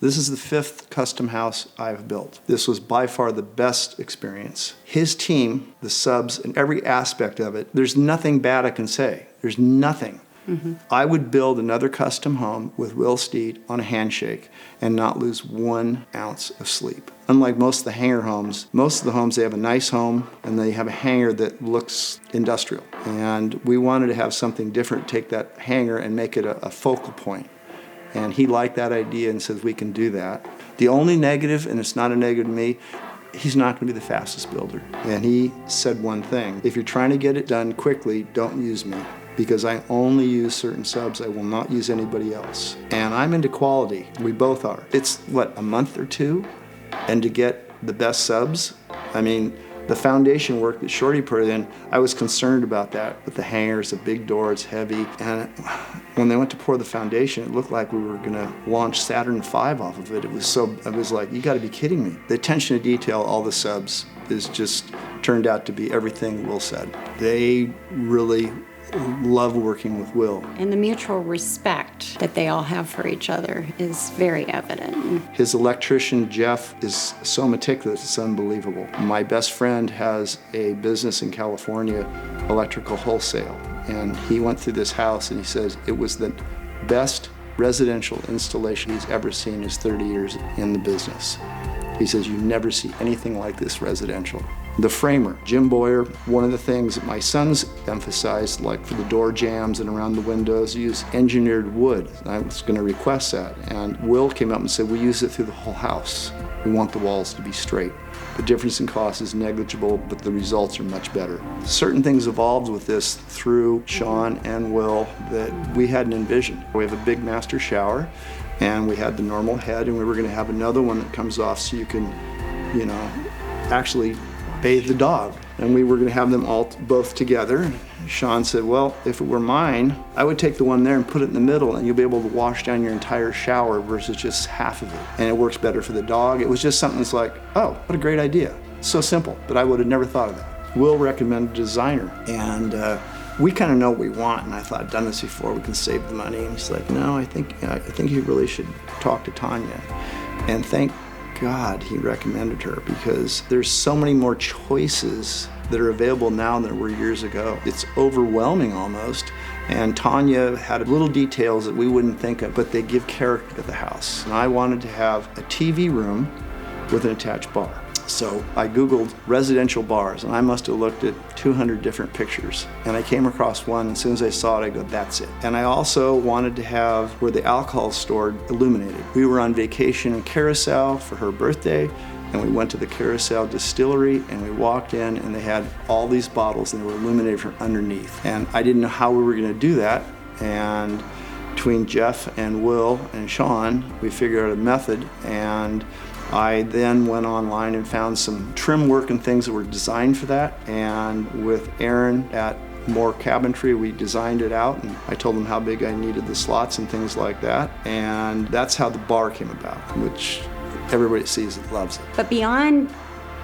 This is the 5th custom house I've built. This was by far the best experience. His team, the subs, and every aspect of it, there's nothing bad I can say. There's nothing. Mm-hmm. I would build another custom home with Will Steed on a Handshake and not lose 1 ounce of sleep. Unlike most of the hangar homes, most of the homes, they have a nice home and they have a hangar that looks industrial. And we wanted to have something different, take that hangar and make it a focal point. And he liked that idea and says we can do that. The only negative, and it's not a negative to me, he's not going to be the fastest builder. And he said one thing: if you're trying to get it done quickly, don't use me, because I only use certain subs. I will not use anybody else. And I'm into quality. We both are. It's, a month or 2? And to get the best subs, I mean, the foundation work that Shorty put in, I was concerned about that with the hangers, the big door, it's heavy. And when they went to pour the foundation, it looked like we were gonna launch Saturn V off of it. It was like, you gotta be kidding me. The attention to detail, all the subs, is just turned out to be everything Will said. They really love working with Will. And the mutual respect that they all have for each other is very evident. His electrician, Jeff, is so meticulous, it's unbelievable. My best friend has a business in California, electrical wholesale, and he went through this house and he says it was the best residential installation he's ever seen in his 30 years in the business. He says you never see anything like this residential. The framer, Jim Boyer, one of the things that my sons emphasized, like for the door jambs and around the windows, use engineered wood. I was going to request that. And Will came up and said, we use it through the whole house. We want the walls to be straight. The difference in cost is negligible, but the results are much better. Certain things evolved with this through Sean and Will that we hadn't envisioned. We have a big master shower, and we had the normal head, and we were going to have another one that comes off so you can, actually bathe the dog. And we were going to have them all both together. Sean said, well, if it were mine, I would take the one there and put it in the middle, and you'll be able to wash down your entire shower versus just half of it. And it works better for the dog. It was just something that's like, oh, what a great idea. So simple, but I would have never thought of that. Will recommended a designer, and we kind of know what we want, and I thought, I've done this before, we can save the money. And he's like, no, I think you really should talk to Tanya. And thank God he recommended her, because there's so many more choices that are available now than there were years ago. It's overwhelming almost. And Tanya had little details that we wouldn't think of, but they give character to the house. And I wanted to have a TV room with an attached bar. So I Googled residential bars, and I must have looked at 200 different pictures. And I came across one, and as soon as I saw it, I go, that's it. And I also wanted to have where the alcohol is stored illuminated. We were on vacation in Carousel for her birthday, and we went to the Carousel distillery, and we walked in, and they had all these bottles, and they were illuminated from underneath. And I didn't know how we were gonna do that. And between Jeff and Will and Sean, we figured out a method, and I then went online and found some trim work and things that were designed for that. And with Aaron at More Cabinetry, we designed it out, and I told him how big I needed the slots and things like that. And that's how the bar came about, which everybody sees it, loves it. But beyond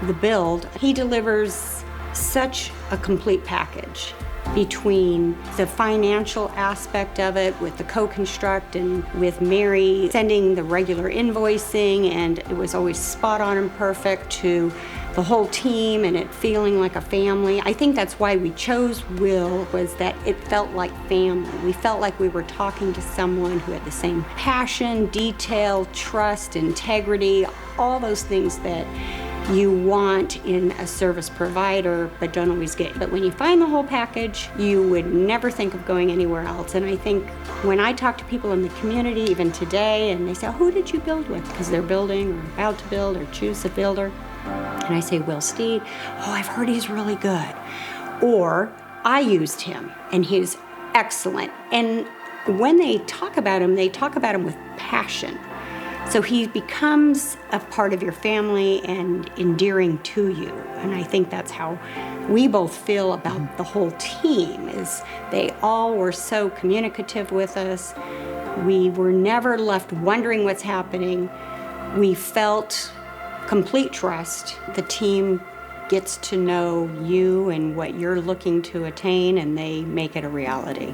the build, he delivers such a complete package between the financial aspect of it with the co-construct and with Mary sending the regular invoicing, and it was always spot on and perfect, to the whole team and it feeling like a family. I think that's why we chose Will, was that it felt like family. We felt like we were talking to someone who had the same passion, detail, trust, integrity, all those things that you want in a service provider but don't always get. But when you find the whole package, you would never think of going anywhere else. And I think when I talk to people in the community, even today, and they say, who did you build with? Because they're building or about to build or choose a builder. And I say, Will Steed. Oh, I've heard he's really good. Or I used him and he's excellent. And when they talk about him with passion. So he becomes a part of your family and endearing to you. And I think that's how we both feel about the whole team, is they all were so communicative with us. We were never left wondering what's happening. We felt complete trust. The team gets to know you and what you're looking to attain, and they make it a reality.